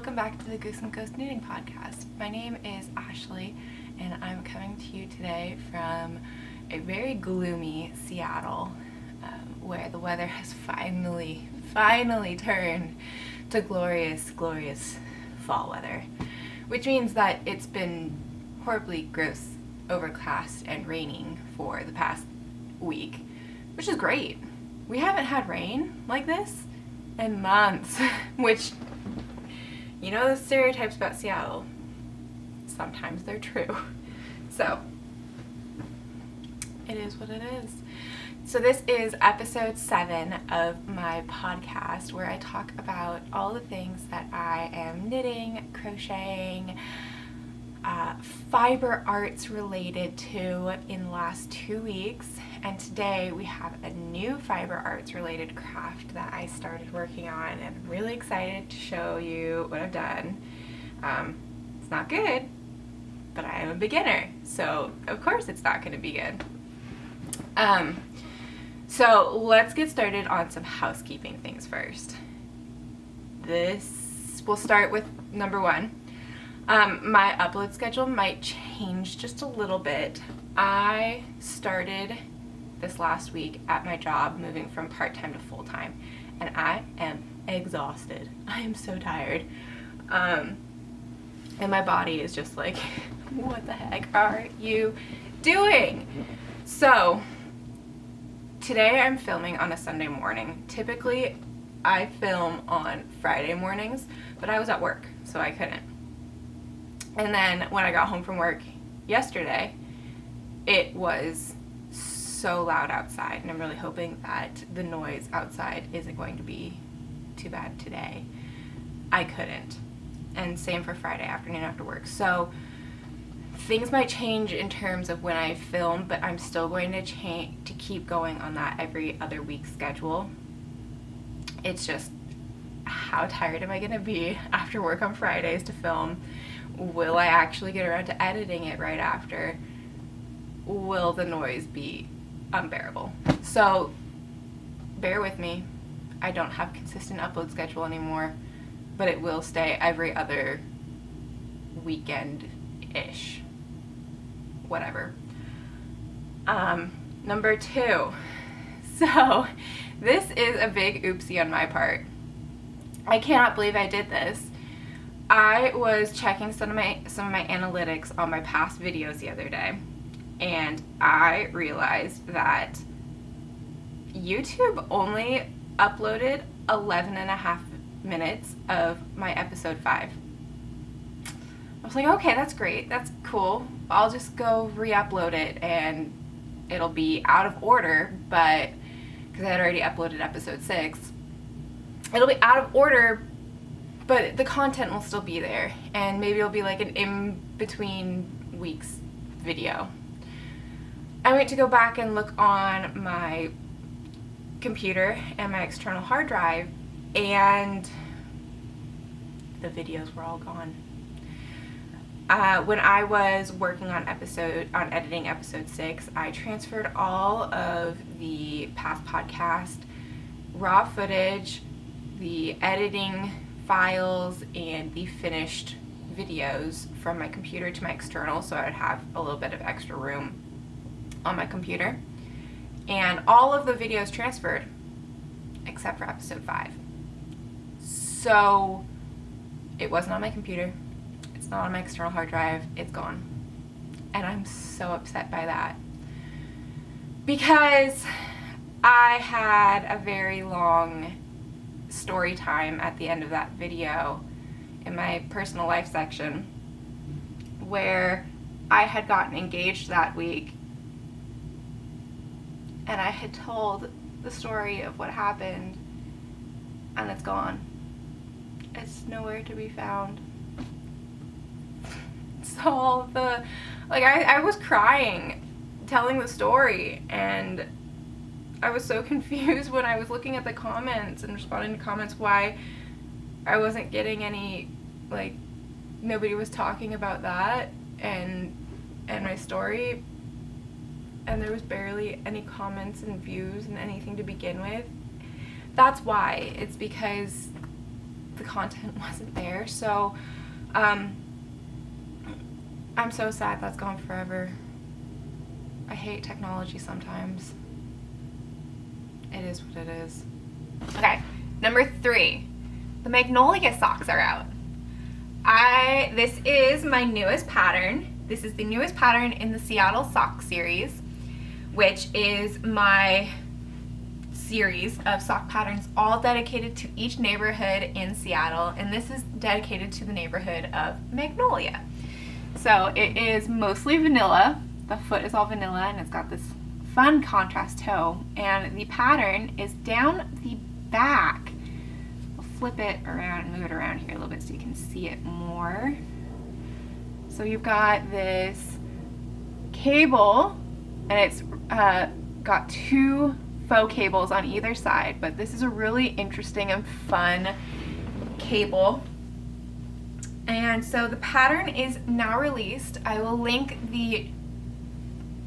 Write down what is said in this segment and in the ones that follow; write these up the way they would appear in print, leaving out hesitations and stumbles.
welcome back to the Goose and Ghost Knitting Podcast. My name is Ashley, and I'm coming to you today from a very gloomy Seattle, where the weather has finally turned to glorious fall weather, which means that it's been horribly gross, overcast, and raining for the past week, which is great. We haven't had rain like this in months, which, you know, the stereotypes about Seattle, sometimes they're true. So, it is what it is. So this is episode 7 of my podcast, where I talk about all the things that I am knitting, crocheting, fiber arts related to in the last 2 weeks. And today we have a new fiber arts related craft that I started working on, and I'm really excited to show you what I've done. It's not good, but I am a beginner, so of course it's not going to be good. So let's get started on some housekeeping things first. We'll start with number 1. My upload schedule might change just a little bit. I started this last week at my job, moving from part-time to full-time, and I am exhausted. I am so tired. And my body is just like, what the heck are you doing? So today I'm filming on a Sunday morning. Typically I film on Friday mornings, but I was at work, so I couldn't. And then when I got home from work yesterday, it was so loud outside, and I'm really hoping that the noise outside isn't going to be too bad today. I couldn't. And same for Friday afternoon after work. So things might change in terms of when I film, but I'm still going to keep going on that every other week schedule. It's just, how tired am I going to be after work on Fridays to film? Will I actually get around to editing it right after? Will the noise be unbearable? So bear with me. I don't have a consistent upload schedule anymore, but it will stay every other weekend-ish. Whatever. Number 2. So this is a big oopsie on my part. I cannot believe I did this. I was checking some of my analytics on my past videos the other day, and I realized that YouTube only uploaded 11.5 minutes of my episode 5. I was like, okay, that's great, that's cool. I'll just go re-upload it, and it'll be out of order, but because I had already uploaded episode 6, it'll be out of order, but the content will still be there, and maybe it'll be like an in-between weeks video. I went to go back and look on my computer and my external hard drive, and the videos were all gone. When I was working on editing episode 6, I transferred all of the past podcast raw footage, the editing files, and the finished videos from my computer to my external, so I would have a little bit of extra room on my computer. And all of the videos transferred except for episode 5. So it wasn't on my computer, it's not on my external hard drive, it's gone. And I'm so upset by that, because I had a very long story time at the end of that video in my personal life section, where I had gotten engaged that week, and I had told the story of what happened, and it's gone. It's nowhere to be found. So I was crying telling the story, and I was so confused when I was looking at the comments and responding to comments why I wasn't getting any, nobody was talking about that and my story, and there was barely any comments and views and anything to begin with. That's why. It's because the content wasn't there. So I'm so sad that's gone forever. I hate technology sometimes. It is what it is. Okay, number 3. The Magnolia Socks are out. This is my newest pattern. This is the newest pattern in the Seattle Sock series, which is my series of sock patterns all dedicated to each neighborhood in Seattle, and this is dedicated to the neighborhood of Magnolia. So it is mostly vanilla. The foot is all vanilla, and it's got this fun contrast toe, and the pattern is down the back. I'll flip it around and move it around here a little bit so you can see it more. So you've got this cable, and it's got 2 faux cables on either side, but this is a really interesting and fun cable. And so the pattern is now released. I will link the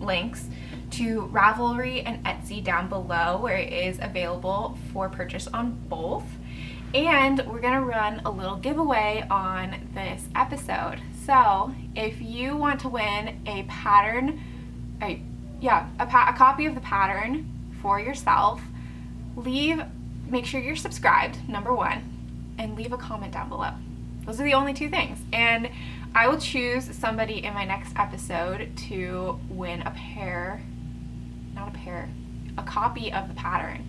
links to Ravelry and Etsy down below, where it is available for purchase on both. And we're gonna run a little giveaway on this episode. So if you want to win a pattern, a copy of the pattern for yourself, make sure you're subscribed, number 1, and leave a comment down below. Those are the only 2 things. And I will choose somebody in my next episode to win a copy of the pattern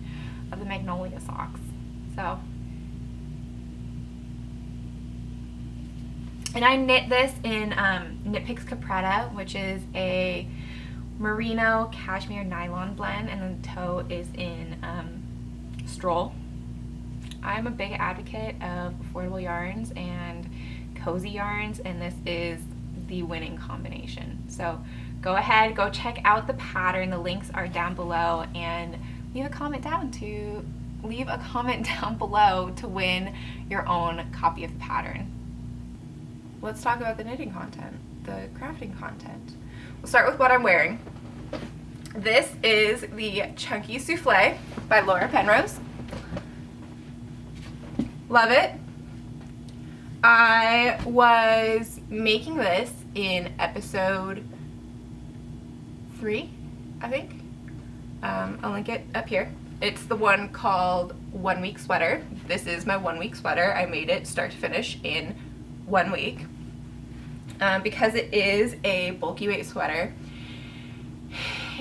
of the Magnolia Socks. So, and I knit this in Knit Picks Capretta, which is a merino cashmere nylon blend, and then the toe is in Stroll. I'm a big advocate of affordable yarns and cozy yarns, and this is the winning combination. So go ahead, go check out the pattern. The links are down below, and leave a comment down below to win your own copy of the pattern. Let's talk about the knitting content, the crafting content. We'll start with what I'm wearing. This is the Chunky Souffle by Laura Penrose. Love it. I was making this in episode 3, I think. I'll link it up here. It's the one called 1 Week Sweater. This is my 1 week sweater. I made it start to finish in 1 week because it is a bulky weight sweater,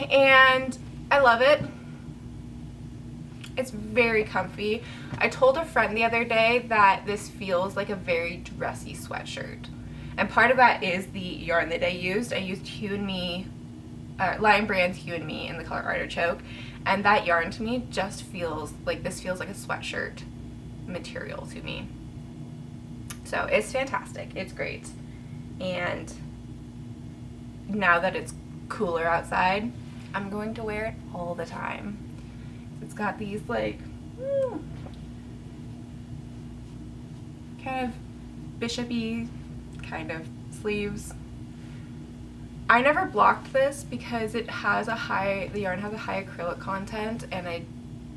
and I love it. It's very comfy. I told a friend the other day that this feels like a very dressy sweatshirt, and part of that is the yarn that I used. I used Hue and Me, Lion Brand's Hue and Me in the color Artichoke, and that yarn to me just feels like a sweatshirt material to me. So it's fantastic. It's great. And now that it's cooler outside, I'm going to wear it all the time. It's got these like kind of bishop-y kind of sleeves. I never blocked this because the yarn has a high acrylic content, and I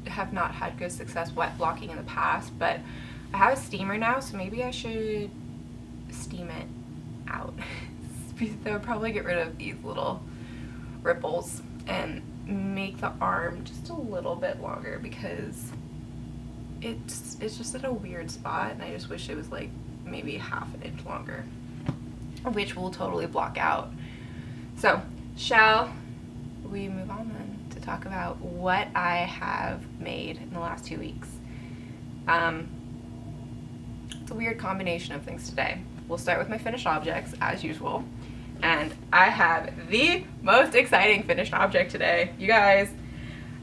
have not had good success wet blocking in the past, but I have a steamer now, so maybe I should steam it out. That would probably get rid of these little ripples and make the arm just a little bit longer, because it's just at a weird spot, and I just wish it was like maybe ½ an inch longer, which will totally block out. So shall we move on then to talk about what I have made in the last 2 weeks? It's a weird combination of things today. We'll start with my finished objects as usual. And I have the most exciting finished object today. You guys,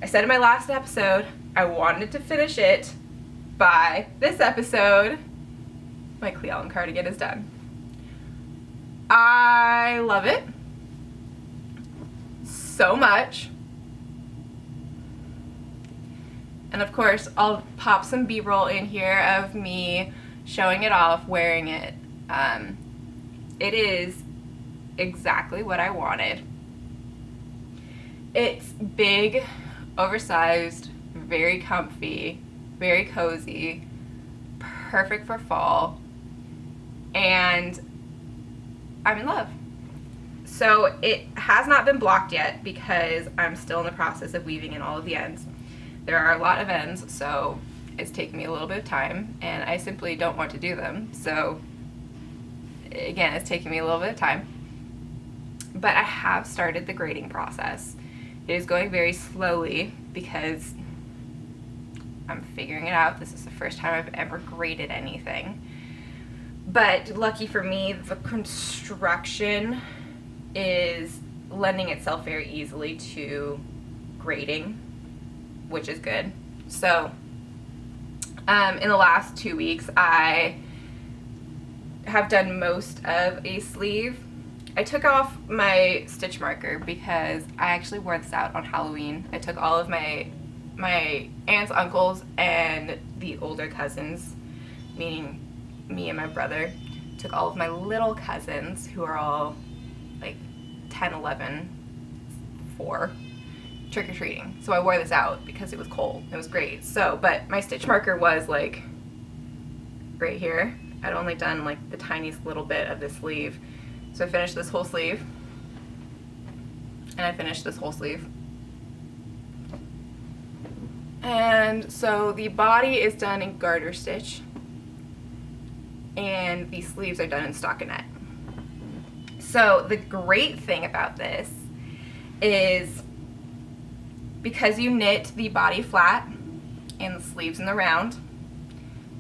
I said in my last episode, I wanted to finish it by this episode. My Cle Elum Cardigan is done. I love it so much. And of course, I'll pop some B-roll in here of me showing it off, wearing it. It is exactly what I wanted. It's big, oversized, very comfy, very cozy, perfect for fall, and I'm in love. So it has not been blocked yet because I'm still in the process of weaving in all of the ends. There are a lot of ends, so it's taking me a little bit of time, and I simply don't want to do them. So again, it's taking me a little bit of time. But I have started the grading process. It is going very slowly because I'm figuring it out. This is the first time I've ever graded anything. But lucky for me, the construction is lending itself very easily to grading, which is good. So in the last 2 weeks, I have done most of a sleeve. I took off my stitch marker because I actually wore this out on Halloween. I took all of my aunts, uncles, and the older cousins, meaning me and my brother, took all of my little cousins, who are all like 10, 11, 4, trick-or-treating. So I wore this out because it was cold. It was great. So, but my stitch marker was like right here. I'd only done like the tiniest little bit of the sleeve. So I finished this whole sleeve, and I finished this whole sleeve. And so the body is done in garter stitch, and the sleeves are done in stockinette. So the great thing about this is because you knit the body flat and the sleeves in the round,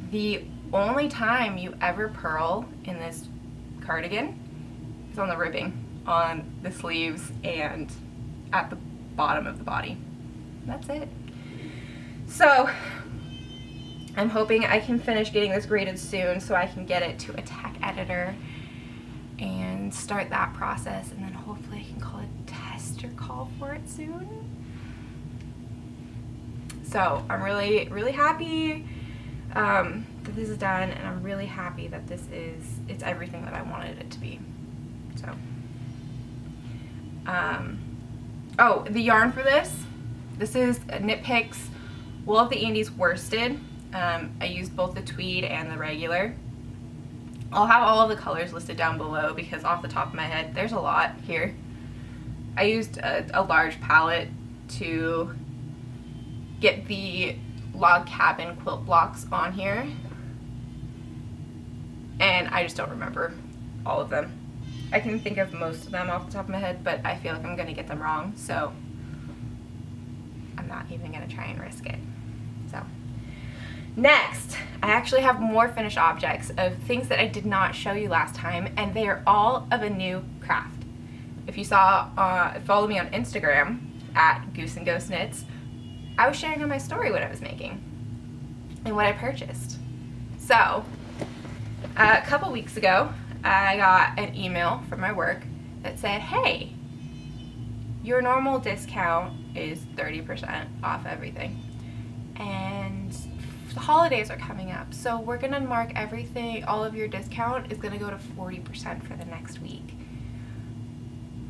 the only time you ever purl in this cardigan is on the ribbing on the sleeves and at the bottom of the body. That's it. So I'm hoping I can finish getting this graded soon so I can get it to a tech editor and start that process, and then hopefully I can call a tester call for it soon. So I'm really, really happy that this is done, and I'm really happy that it's everything that I wanted it to be. So, oh, the yarn for this is Knit Picks Wool of the Andes worsted. I used both the tweed and the regular. I'll have all of the colors listed down below because off the top of my head, there's a lot here. I used a large palette to get the log cabin quilt blocks on here, and I just don't remember all of them. I can think of most of them off the top of my head, but I feel like I'm going to get them wrong, so I'm not even going to try and risk it. So next, I actually have more finished objects of things that I did not show you last time, and they are all of a new craft. If you saw, follow me on Instagram at Goose and Ghost Knits, I was sharing on my story what I was making and what I purchased. So a couple weeks ago, I got an email from my work that said, hey, your normal discount is 30% off everything, and the holidays are coming up, so we're gonna mark everything, all of your discount is gonna go to 40% for the next week.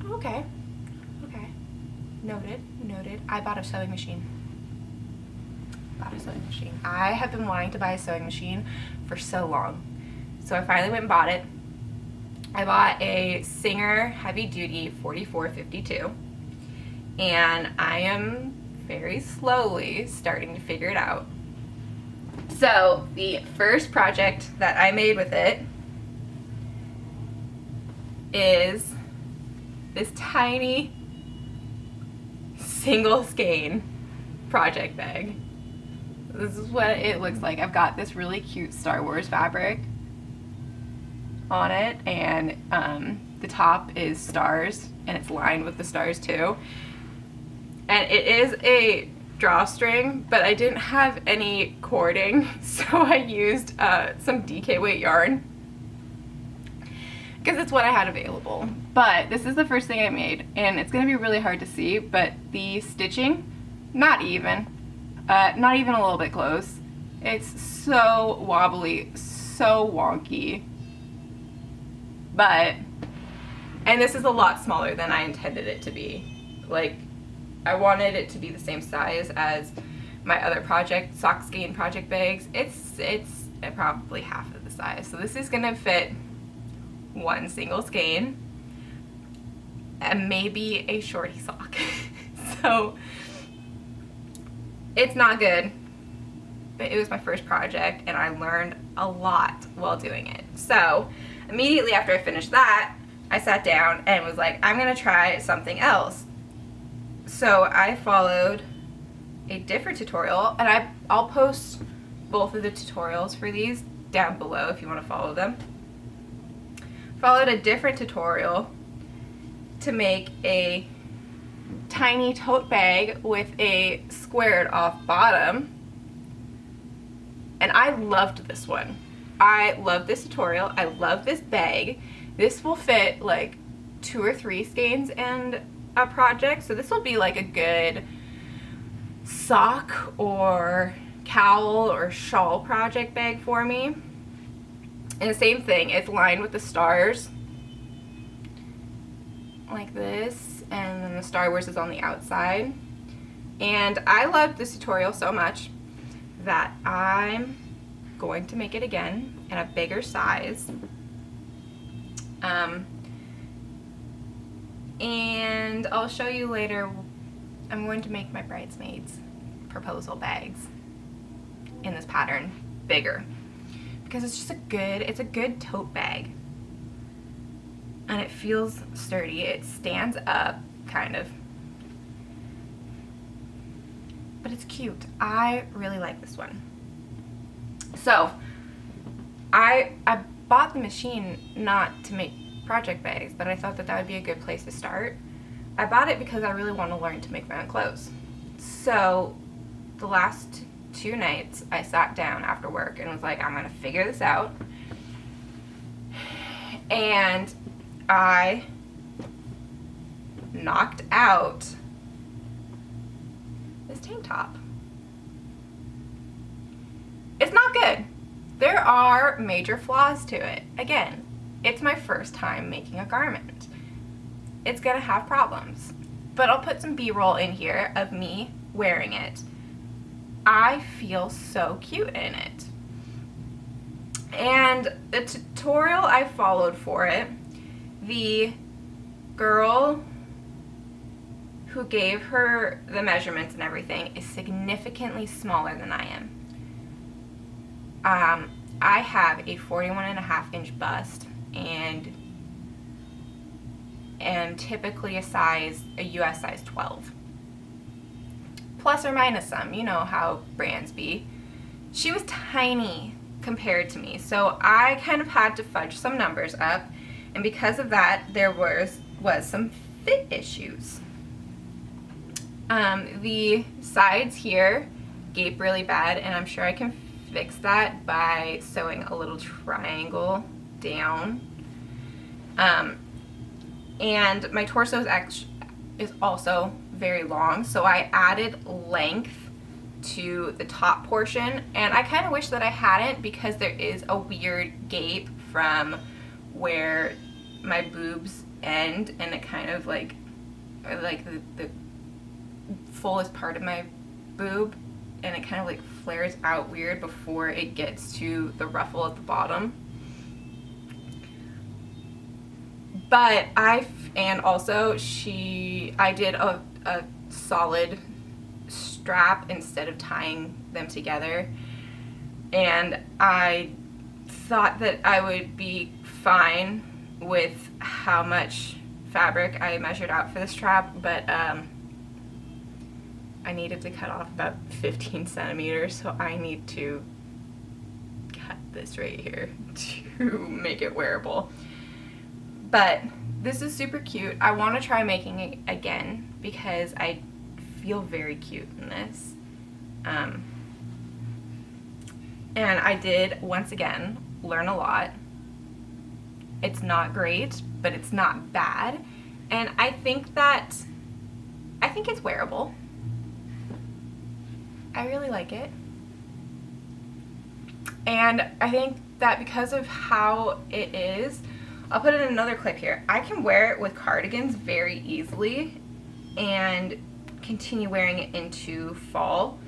Okay, noted. I bought a sewing machine. I have been wanting to buy a sewing machine for so long, so I finally went and bought it. I bought a Singer Heavy Duty 4452, and I am very slowly starting to figure it out. So the first project that I made with it is this tiny single skein project bag. This is what it looks like. I've got this really cute Star Wars fabric on it, and the top is stars, and it's lined with the stars too. And it is a drawstring, but I didn't have any cording, so I used some DK weight yarn because it's what I had available. But this is the first thing I made, and it's gonna be really hard to see, but the stitching, not even a little bit close. It's so wobbly, so wonky. But, and this is a lot smaller than I intended it to be. Like, I wanted it to be the same size as my other project, sock skein project bags. It's at probably half of the size. So this is gonna fit one single skein and maybe a shorty sock. So it's not good, but it was my first project and I learned a lot while doing it. So immediately after I finished that, I sat down and was like, I'm gonna try something else. So I followed a different tutorial, and I'll post both of the tutorials for these down below if you want to follow them. Followed a different tutorial to make a tiny tote bag with a squared off bottom, and I loved this one. I love this tutorial. I love this bag. This will fit like 2 or 3 skeins and a project, so this will be like a good sock or cowl or shawl project bag for me. And the same thing, it's lined with the stars like this, and then the Star Wars is on the outside. And I loved this tutorial so much that I'm going to make it again in a bigger size. And I'll show you later. I'm going to make my bridesmaids proposal bags in this pattern bigger because it's just it's a good tote bag, and it feels sturdy. It stands up kind of, but it's cute. I really like this one. So I bought the machine not to make project bags, but I thought that that would be a good place to start. I bought it because I really want to learn to make my own clothes. So the last 2 nights I sat down after work and was like, I'm gonna figure this out. And I knocked out this tank top. It's not good. There are major flaws to it. Again, it's my first time making a garment. It's gonna have problems, but I'll put some B-roll in here of me wearing it. I feel so cute in it. And the tutorial I followed for it, the girl who gave her the measurements and everything is significantly smaller than I am. I have a 41.5-inch bust and am typically a US size 12. Plus or minus some, you know how brands be. She was tiny compared to me, so I kind of had to fudge some numbers up, and because of that, there was some fit issues. The sides here gape really bad, and I'm sure I can fix that by sewing a little triangle down. And my torso is also very long, so I added length to the top portion, and I kind of wish that I hadn't, because there is a weird gape from where my boobs end, and it kind of like the fullest part of my boob, and it kind of like flares out weird before it gets to the ruffle at the bottom. But I did a solid strap instead of tying them together, and I thought that I would be fine with how much fabric I measured out for the strap, but I needed to cut off about 15 centimeters, so I need to cut this right here to make it wearable. But this is super cute. I want to try making it again because I feel very cute in this. And I did, once again, learn a lot. It's not great, but it's not bad. And I think it's wearable. I really like it. And I think that because of how it is, I'll put in another clip here. I can wear it with cardigans very easily and continue wearing it into fall.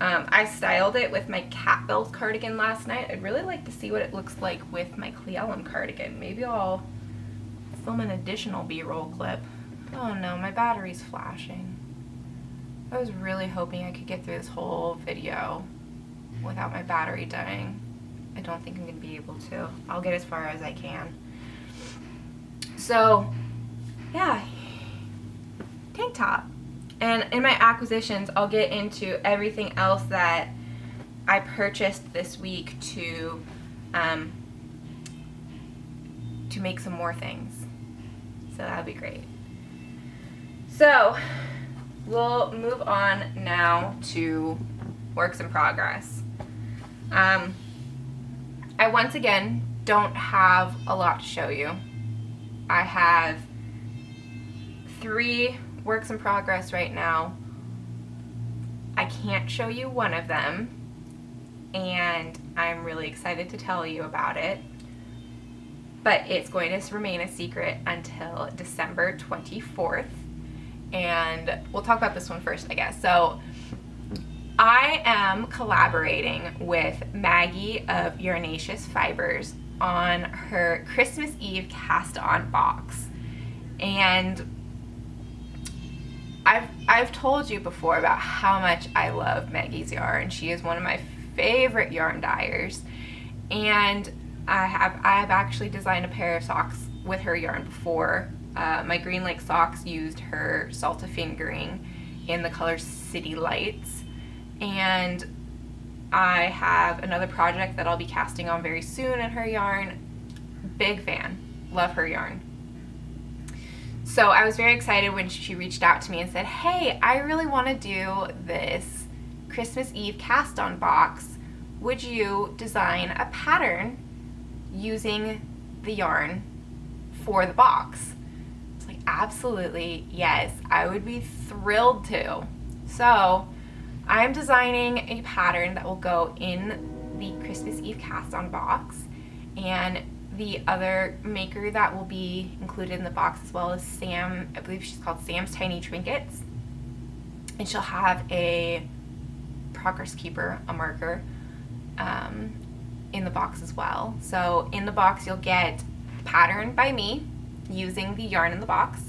I styled it with my cat belt cardigan last night. I'd really like to see what it looks like with my Cle Elum cardigan. Maybe I'll film an additional B-roll clip. Oh no, my battery's flashing. I was really hoping I could get through this whole video without my battery dying. I don't think I'm going to be able to. I'll get as far as I can. So, yeah, tank top. And in my acquisitions, I'll get into everything else that I purchased this week to make some more things. So that'll be great. So we'll move on now to works in progress. I once again don't have a lot to show you. I have 3 works in progress right now. I can't show you one of them, and I'm really excited to tell you about it, but it's going to remain a secret until December 24th, and we'll talk about this one first, I guess. So I am collaborating with Maggie of Urinaceous Fibers on her Christmas Eve cast-on box, and I've told you before about how much I love Maggie's yarn. She is one of my favorite yarn dyers, and I have actually designed a pair of socks with her yarn before. My Green Lake socks used her Salta fingering in the color City Lights, and I have another project that I'll be casting on very soon in her yarn. Big fan, love her yarn. So I was very excited when she reached out to me and said, hey, I really want to do this Christmas Eve cast-on box. Would you design a pattern using the yarn for the box? It's like, absolutely, yes, I would be thrilled to. So I'm designing a pattern that will go in the Christmas Eve cast-on box, and the other maker that will be included in the box as well is Sam. I believe she's called Sam's Tiny Trinkets, and she'll have a progress keeper, a marker, in the box as well. So in the box you'll get pattern by me using the yarn in the box,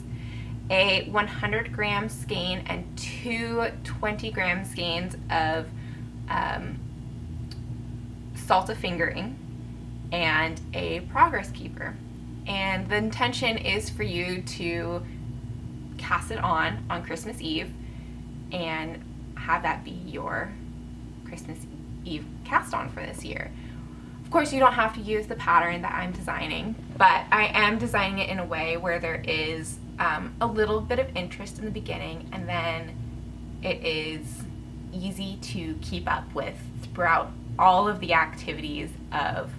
a 100 gram skein and 2 20 gram skeins of Salta fingering, and a progress keeper. And the intention is for you to cast it on Christmas Eve and have that be your Christmas Eve cast on for this year. Of course, you don't have to use the pattern that I'm designing, but I am designing it in a way where there is a little bit of interest in the beginning, and then it is easy to keep up with throughout all of the activities of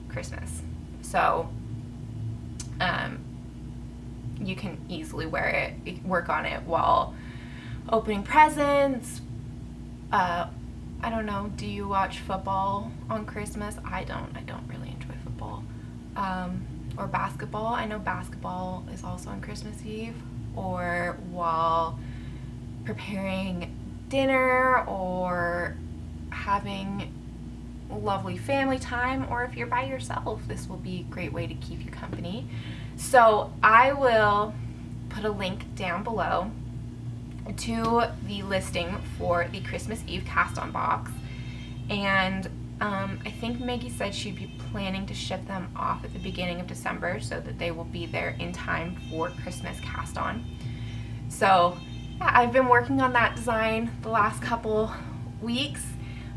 Christmas. So you can easily wear it, work on it while opening presents. I don't know, do you watch football on Christmas? I don't really enjoy football. Or basketball. I know basketball is also on Christmas Eve, or while preparing dinner or having lovely family time, or if you're by yourself, this will be a great way to keep you company. So I will put a link down below to the listing for the Christmas Eve cast-on box, and I think Maggie said she'd be planning to ship them off at the beginning of December so that they will be there in time for Christmas cast-on. So yeah, I've been working on that design the last couple weeks.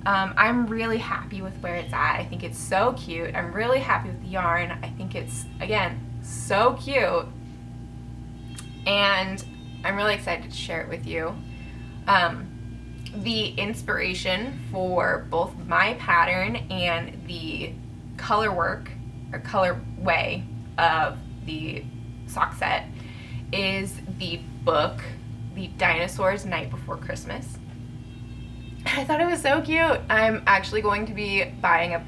I'm really happy with where it's at. I think it's so cute. I'm really happy with the yarn. I think it's, again, so cute. And I'm really excited to share it with you. The inspiration for both my pattern and the color work or colorway of the sock set is the book, The Dinosaur's Night Before Christmas. I thought it was so cute. I'm actually going to be buying a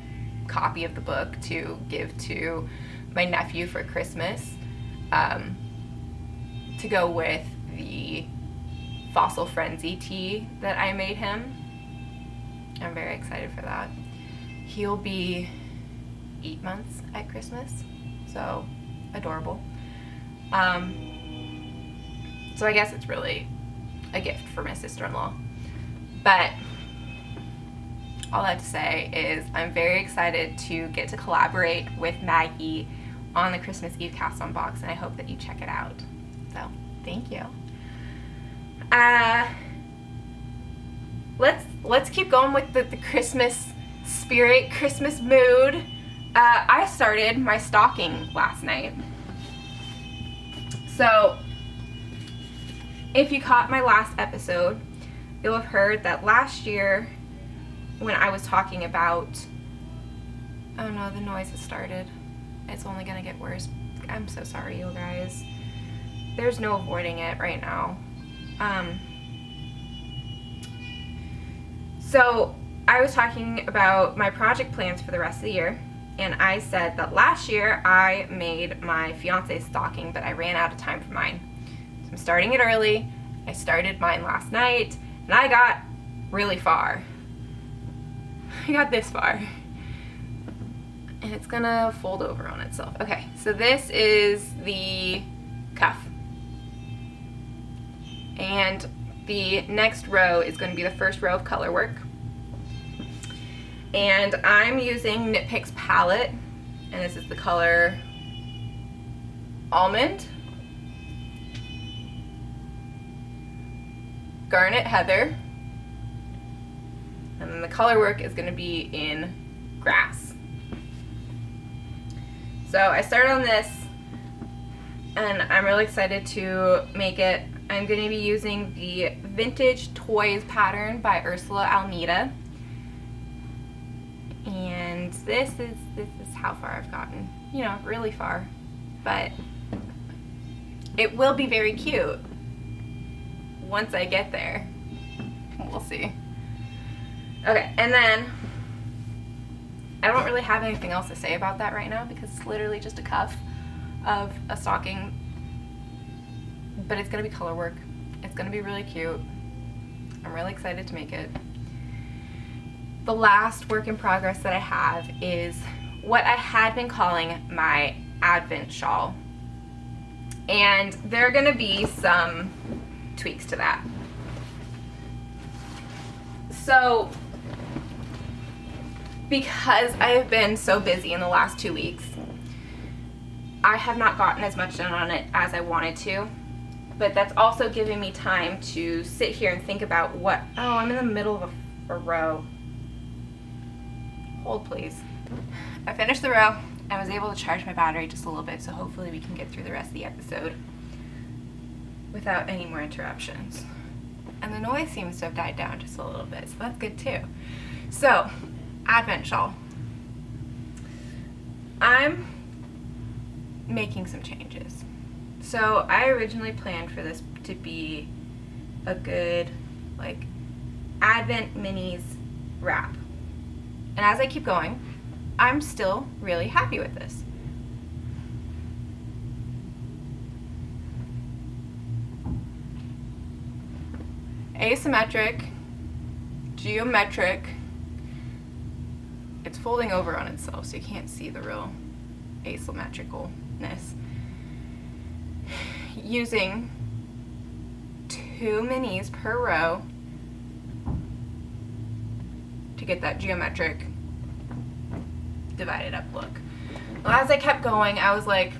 copy of the book to give to my nephew for Christmas, to go with the Fossil Frenzy tea that I made him. I'm very excited for that. He'll be 8 months at Christmas, so adorable. So I guess it's really a gift for my sister-in-law. But all that to say is I'm very excited to get to collaborate with Maggie on the Christmas Eve cast on box, and I hope that you check it out. So thank you. Let's keep going with the Christmas spirit, Christmas mood. I started my stocking last night. So if you caught my last episode, you'll have heard that last year when I was talking about, oh no, the noise has started. It's only gonna get worse. I'm so sorry, you guys. There's no avoiding it right now. So I was talking about my project plans for the rest of the year, and I said that last year I made my fiance's stocking, but I ran out of time for mine. So I'm starting it early. I started mine last night, and I got really far. I got this far. And it's gonna fold over on itself. Okay, so this is the cuff. And the next row is going to be the first row of color work. And I'm using Knit Picks palette, and this is the color Almond, Garnet Heather, and then the color work is going to be in Grass. So I started on this, and I'm really excited to make it. I'm going to be using the Vintage Toys pattern by Ursula Almeida. And this is how far I've gotten. You know, really far. But it will be very cute once I get there. We'll see. Okay, and then I don't really have anything else to say about that right now because it's literally just a cuff of a stocking. But it's going to be color work. It's going to be really cute. I'm really excited to make it. The last work in progress that I have is what I had been calling my Advent shawl. And there are going to be some tweaks to that. So, because I have been so busy in the last 2 weeks, I have not gotten as much done on it as I wanted to. But that's also giving me time to sit here and think about what, oh, I'm in the middle of a row. Hold, please. I finished the row. I was able to charge my battery just a little bit, so hopefully we can get through the rest of the episode without any more interruptions. And the noise seems to have died down just a little bit, so that's good too. So, Advent shawl. I'm making some changes. So I originally planned for this to be a good, like, Advent minis wrap. And as I keep going, I'm still really happy with this. Asymmetric, geometric. It's folding over on itself, so you can't see the real asymmetricalness. Using 2 minis per row to get that geometric divided up look. Well, as I kept going, I was like,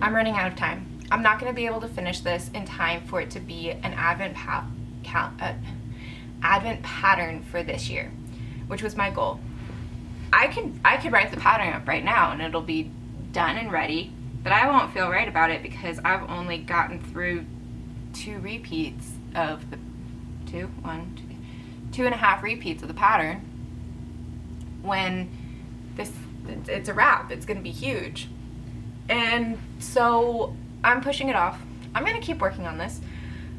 I'm running out of time. I'm not going to be able to finish this in time for it to be an Advent pattern for this year, which was my goal. I could write the pattern up right now and it'll be done and ready, but I won't feel right about it because I've only gotten through 2 repeats of the 2.5 repeats of the pattern. When it's a wrap, it's going to be huge. And so I'm pushing it off. I'm going to keep working on this.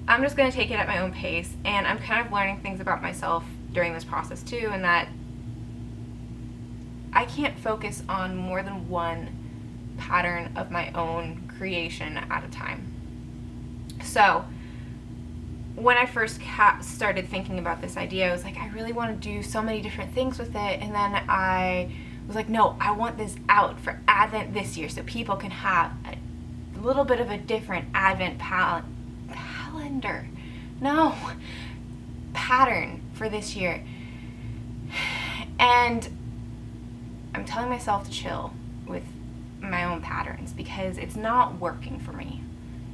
I'm just going to take it at my own pace, and I'm kind of learning things about myself during this process too, and that I can't focus on more than one pattern of my own creation at a time. So when I first started thinking about this idea, I was like, I really want to do so many different things with it. And then I was like, no, I want this out for Advent this year so people can have a little bit of a different Advent calendar. No, pattern for this year. And I'm telling myself to chill with my own patterns because it's not working for me.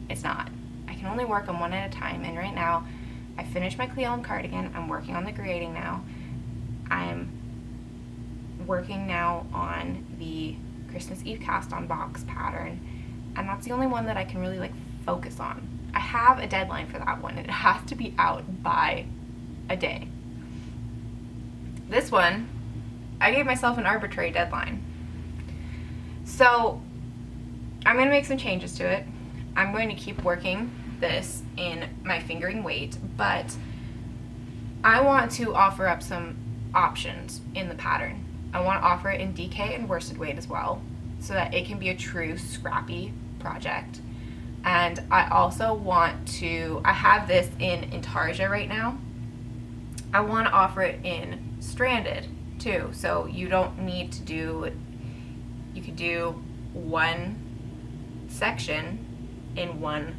It's not. I can only work on one at a time, and right now I finished my Cle Elum Cardigan. I'm working on the grading now. I'm working now on the Christmas Eve cast on box pattern, and that's the only one that I can really like focus on. I have a deadline for that one, and it has to be out by a day. This one, I gave myself an arbitrary deadline. So I'm going to make some changes to it. I'm going to keep working this in my fingering weight, but I want to offer up some options in the pattern. I want to offer it in DK and worsted weight as well, so that it can be a true scrappy project. And I also want to, I have this in intarsia right now. I want to offer it in stranded too, so you don't need to do, you could do one section in one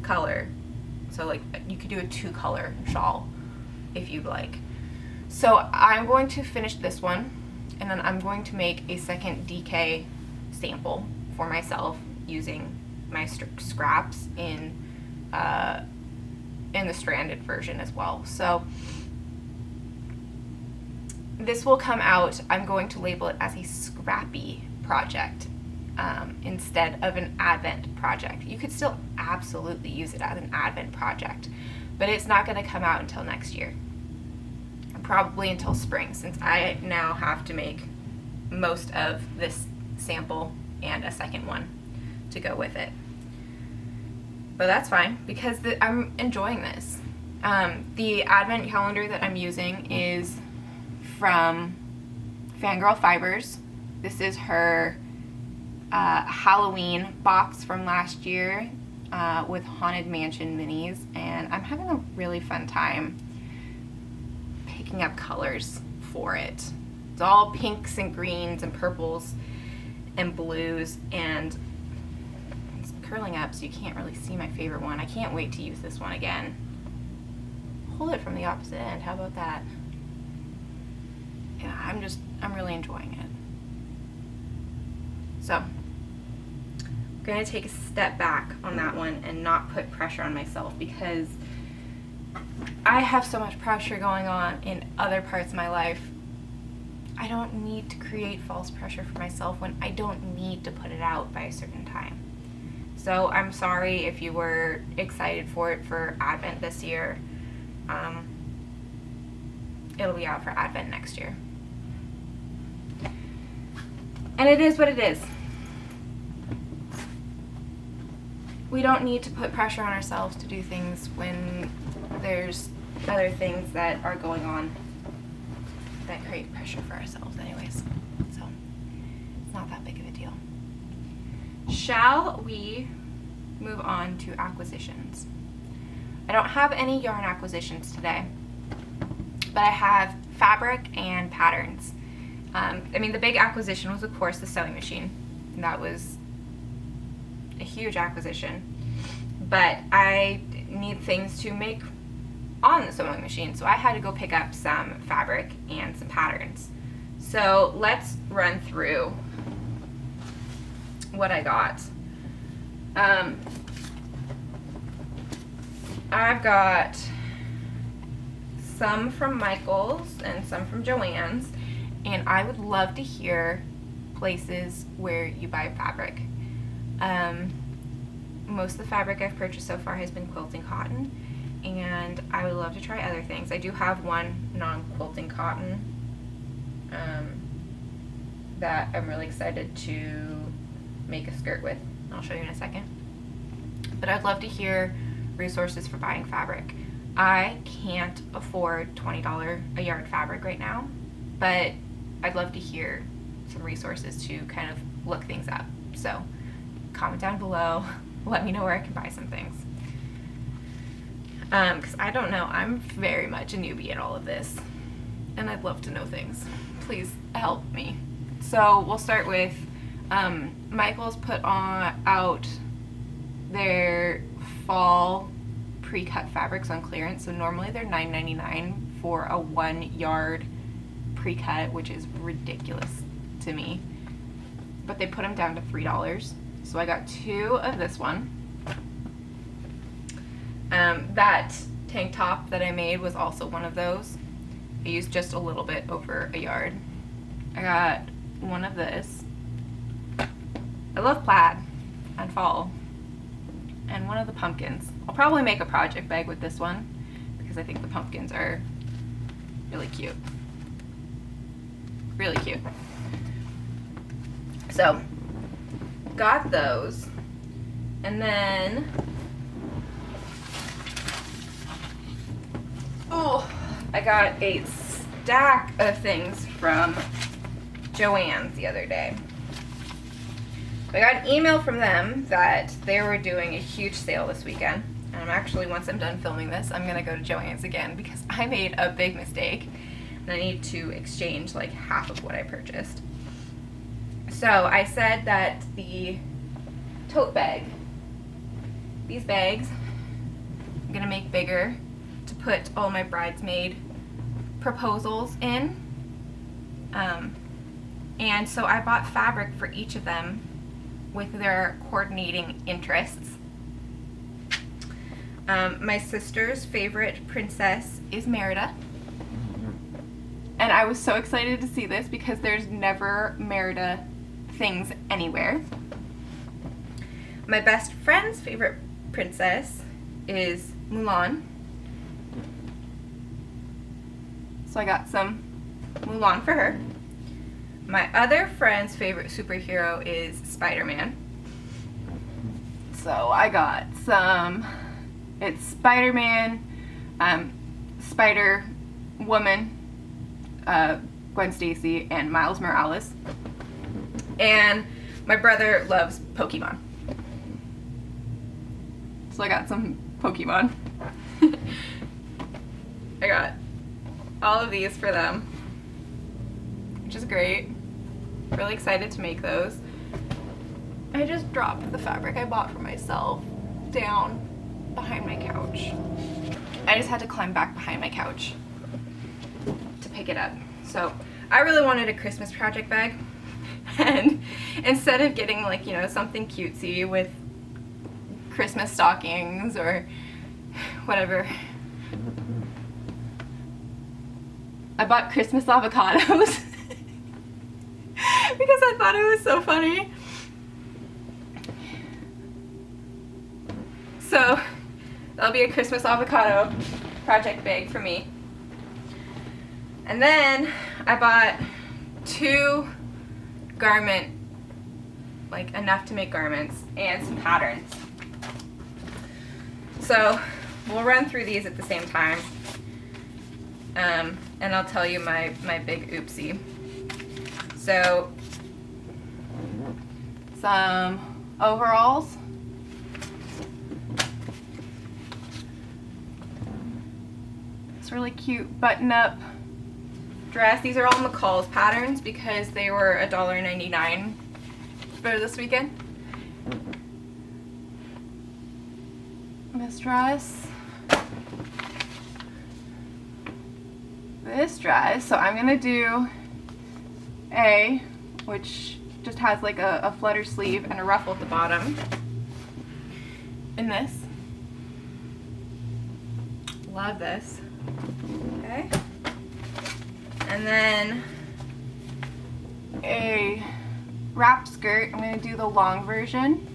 color. So like you could do a 2-color shawl if you'd like. So I'm going to finish this one, and then I'm going to make a second DK sample for myself using my scraps in the stranded version as well. So this will come out, I'm going to label it as a scrappy project instead of an Advent project. You could still absolutely use it as an Advent project, but it's not going to come out until next year. Probably until spring, since I now have to make most of this sample and a second one to go with it. But that's fine because I'm enjoying this. The Advent calendar that I'm using is from Fangirl Fibers. This is her Halloween box from last year with Haunted Mansion minis, and I'm having a really fun time picking up colors for it. It's all pinks and greens and purples and blues, and it's curling up so you can't really see my favorite one. I can't wait to use this one again. Hold it from the opposite end, how about that? Yeah, I'm really enjoying it. So I'm gonna take a step back on that one and not put pressure on myself, because I have so much pressure going on in other parts of my life. I don't need to create false pressure for myself when I don't need to put it out by a certain time. So I'm sorry if you were excited for it for Advent this year. It'll be out for Advent next year. And it is what it is. We don't need to put pressure on ourselves to do things when there's other things that are going on that create pressure for ourselves anyways. So it's not that big of a deal. Shall we move on to acquisitions? I don't have any yarn acquisitions today, but I have fabric and patterns. The big acquisition was, of course, the sewing machine. That was a huge acquisition, but I need things to make on the sewing machine, so I had to go pick up some fabric and some patterns. So let's run through what I got. I've got some from Michaels and some from Joanns, and I would love to hear places where you buy fabric. Most of the fabric I've purchased so far has been quilting cotton, and I would love to try other things. I do have one non-quilting cotton that I'm really excited to make a skirt with. I'll show you in a second. But I'd love to hear resources for buying fabric. I can't afford $20 a yard fabric right now, but I'd love to hear some resources to kind of look things up. So comment down below, let me know where I can buy some things. because I don't know. I'm very much a newbie at all of this, and I'd love to know things. Please help me. So we'll start with Michaels put out their fall pre-cut fabrics on clearance. So normally they're $9.99 for a 1 yard pre-cut, which is ridiculous to me. But they put them down to $3. So I got 2 of this one. That tank top that I made was also one of those. I used just a little bit over a yard. I got one of this. I love plaid and fall. And one of the pumpkins. I'll probably make a project bag with this one because I think the pumpkins are really cute. Really cute. So, got those. And then, I got a stack of things from Joanns the other day. I got an email from them that they were doing a huge sale this weekend. And I'm actually, once I'm done filming this, I'm gonna go to Joanns again because I made a big mistake and I need to exchange like half of what I purchased. So I said that the tote bag, these bags, I'm gonna make bigger to put all my bridesmaid proposals in. And so I bought fabric for each of them with their coordinating interests. My sister's favorite princess is Merida. And I was so excited to see this because there's never Merida things anywhere. My best friend's favorite princess is Mulan. So I got some Mulan for her. My other friend's favorite superhero is Spider-Man. So I got some, it's Spider-Man, Spider-Woman, Gwen Stacy, and Miles Morales. And my brother loves Pokemon. So I got some Pokemon. I got all of these for them, which is great. Really excited to make those. I just dropped the fabric I bought for myself down behind my couch. I just had to climb back behind my couch to pick it up. So I really wanted a Christmas project bag, and instead of getting like, you know, something cutesy with Christmas stockings or whatever, I bought Christmas avocados because I thought it was so funny. So that'll be a Christmas avocado project bag for me. And then I bought 2 garment, like enough to make garments, and some patterns. So we'll run through these at the same time. And I'll tell you my big oopsie. So, some overalls. This really cute button-up dress. These are all McCalls patterns because they were $1.99 for this weekend. This dress. This dress, so I'm gonna do A, which just has like a flutter sleeve and a ruffle at the bottom, in this. Love this. Okay. And then a wrap skirt. I'm gonna do the long version.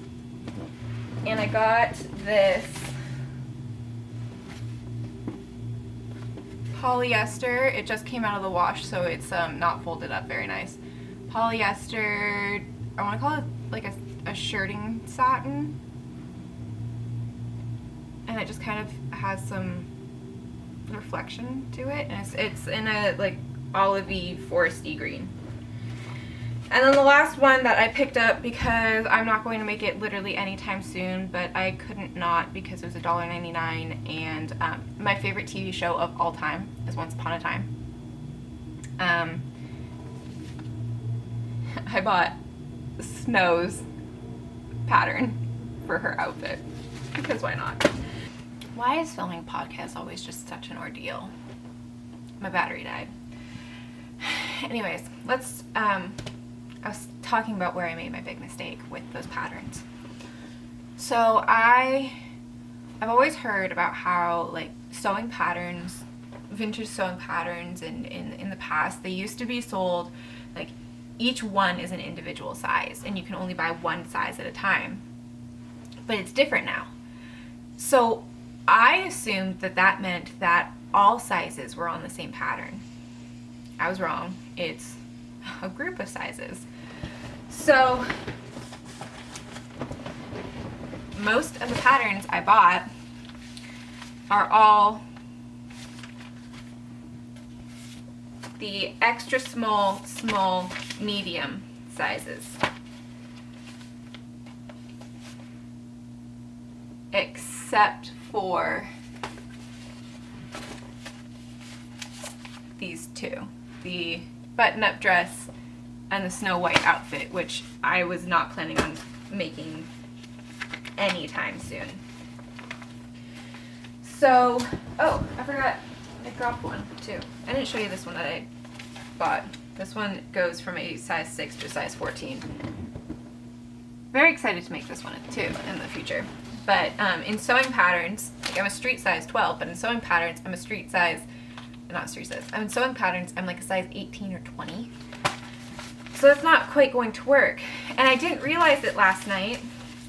And I got this polyester. It just came out of the wash, so it's not folded up very nice. Polyester, I want to call it like a shirting satin. And it just kind of has some reflection to it. And it's in a like olivey foresty green. And then the last one that I picked up because I'm not going to make it literally anytime soon, but I couldn't not because it was $1.99, and my favorite TV show of all time is Once Upon a Time. I bought Snow's pattern for her outfit because why not? Why is filming podcasts always just such an ordeal? My battery died. Anyways, let's I was talking about where I made my big mistake with those patterns. So I've always heard about how like sewing patterns, vintage sewing patterns in the past, they used to be sold like each one is an individual size and you can only buy one size at a time. But it's different now. So I assumed that that meant that all sizes were on the same pattern. I was wrong. It's a group of sizes. So most of the patterns I bought are all the extra small, small, medium sizes. Except for these two, the button-up dress and the Snow White outfit, which I was not planning on making anytime soon. So, oh, I forgot, I dropped one too. I didn't show you this one that I bought. This one goes from a size 6 to a size 14. Very excited to make this one too in the future. But in sewing patterns, like I'm a street size 12, but in sewing patterns, I'm a street size, not street size, I'm in sewing patterns, I'm like a size 18 or 20. So that's not quite going to work. And I didn't realize it last night.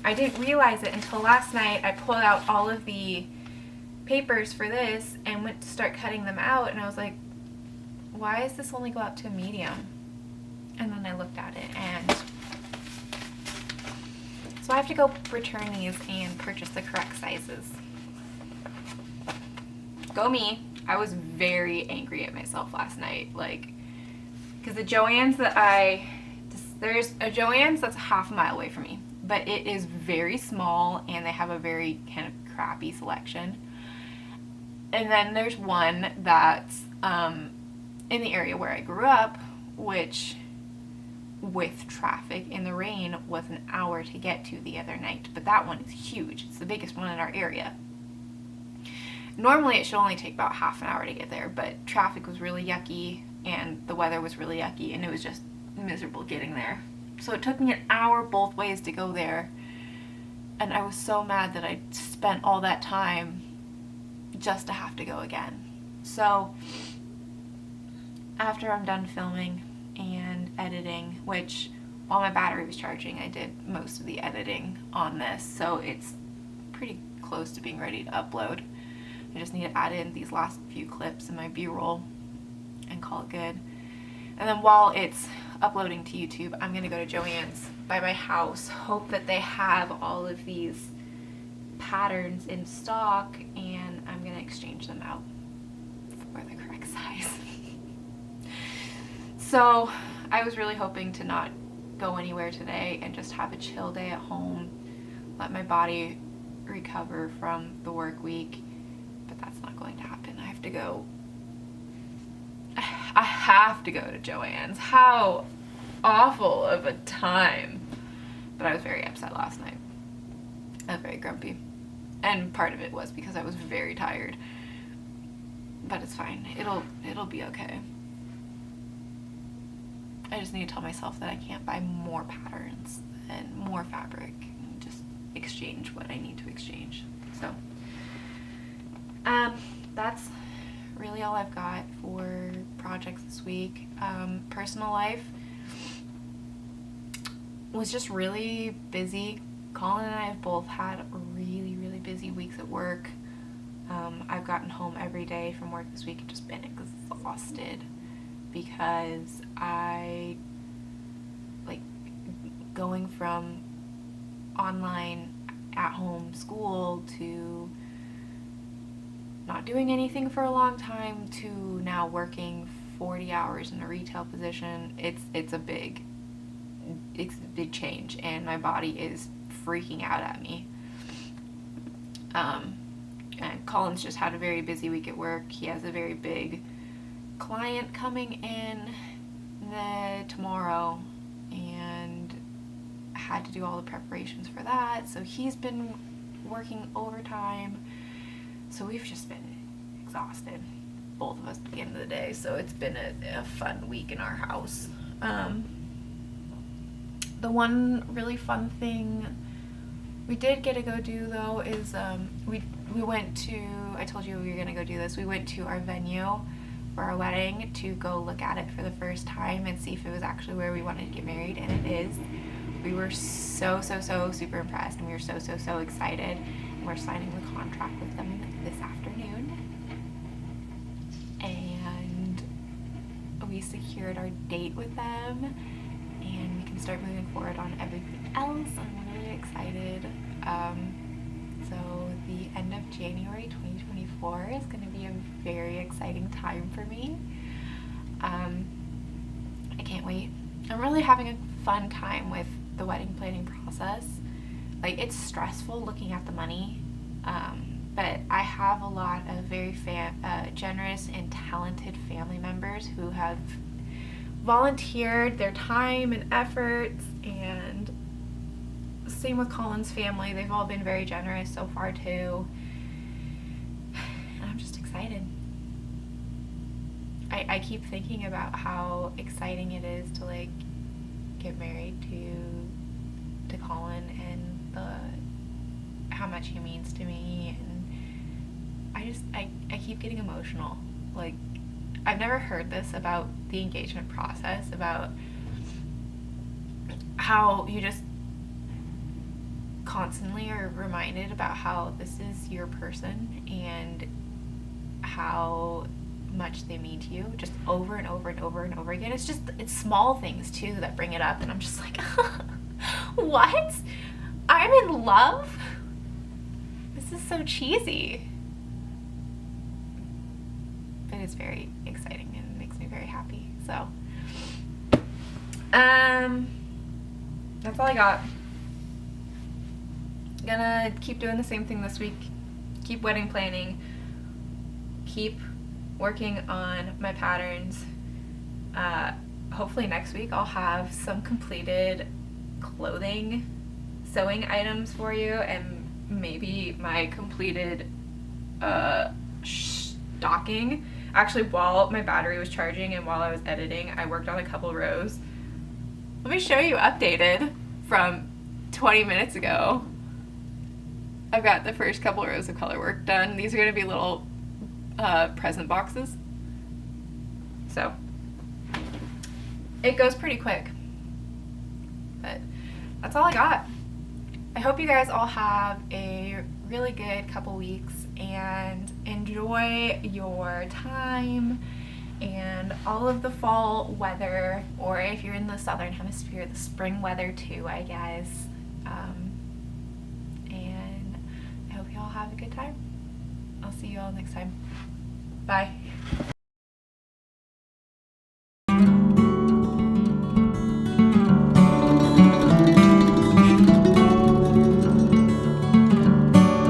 I didn't realize it until last night. I pulled out all of the papers for this and went to start cutting them out, and I was like, why does this only go out to a medium? And then I looked at it, and so I have to go return these and purchase the correct sizes. Go me. I was very angry at myself last night, like, because the Joanns that there's a Joanns that's a half a mile away from me, but it is very small and they have a very kind of crappy selection. And then there's one that's in the area where I grew up, which with traffic in the rain was an hour to get to the other night, but that one is huge. It's the biggest one in our area. Normally it should only take about half an hour to get there, but traffic was really yucky and the weather was really yucky and it was just miserable getting there. So it took me an hour both ways to go there, and I was so mad that I spent all that time just to have to go again. So after I'm done filming and editing, which while my battery was charging, I did most of the editing on this, so it's pretty close to being ready to upload. I just need to add in these last few clips in my B-roll and call it good. And then while it's uploading to YouTube, I'm gonna go to Joann's by my house, hope that they have all of these patterns in stock, and I'm gonna exchange them out for the correct size. So I was really hoping to not go anywhere today and just have a chill day at home, let my body recover from the work week, but that's not going to happen. I have to go to Joann's. How awful of a time. But I was very upset last night. I was very grumpy. And part of it was because I was very tired. But it's fine. It'll be okay. I just need to tell myself that I can't buy more patterns and more fabric and just exchange what I need to exchange. So that's really all I've got for projects this week. Personal life was just really busy. Colin and I have both had really, really busy weeks at work. I've gotten home every day from work this week and just been exhausted because I like going from online at home school to not doing anything for a long time to now working 40 hours in a retail position. It's a big big change, and my body is freaking out at me. And Colin's just had a very busy week at work. He has a very big client coming in tomorrow, and had to do all the preparations for that, so he's been working overtime. So we've just been exhausted, both of us, at the end of the day. So it's been a fun week in our house. The one really fun thing we did get to go do, though, is we went to, I told you we were going to go do this, we went to our venue for our wedding to go look at it for the first time and see if it was actually where we wanted to get married, and it is. We were so super impressed, and we were so excited, and we're signing the contract with them this afternoon, and we secured our date with them, and we can start moving forward on everything else. I'm really excited. So the end of January 2024 is going to be a very exciting time for me. I can't wait. I'm really having a fun time with the wedding planning process. Like, it's stressful looking at the money, but I have a lot of very generous and talented family members who have volunteered their time and efforts, and same with Colin's family. They've all been very generous so far too, and I'm just excited. I keep thinking about how exciting it is to like get married to Colin, and how much he means to me, and I keep getting emotional. Like, I've never heard this about the engagement process, about how you just constantly are reminded about how this is your person and how much they mean to you, just over and over and over and over again. It's small things too that bring it up, and I'm just like, what? I'm in love? This is so cheesy. But it's very exciting and it makes me very happy. So that's all I got. Gonna keep doing the same thing this week. Keep wedding planning. Keep working on my patterns. Hopefully next week I'll have some completed clothing sewing items for you, and maybe my completed stocking. Actually, while my battery was charging and while I was editing, I worked on a couple rows. Let me show you updated from 20 minutes ago. I've got the first couple rows of color work done. These are going to be little present boxes. So it goes pretty quick. But that's all I got. I hope you guys all have a really good couple weeks and enjoy your time and all of the fall weather, or if you're in the southern hemisphere, the spring weather too, I guess. And I hope you all have a good time. I'll see you all next time. Bye.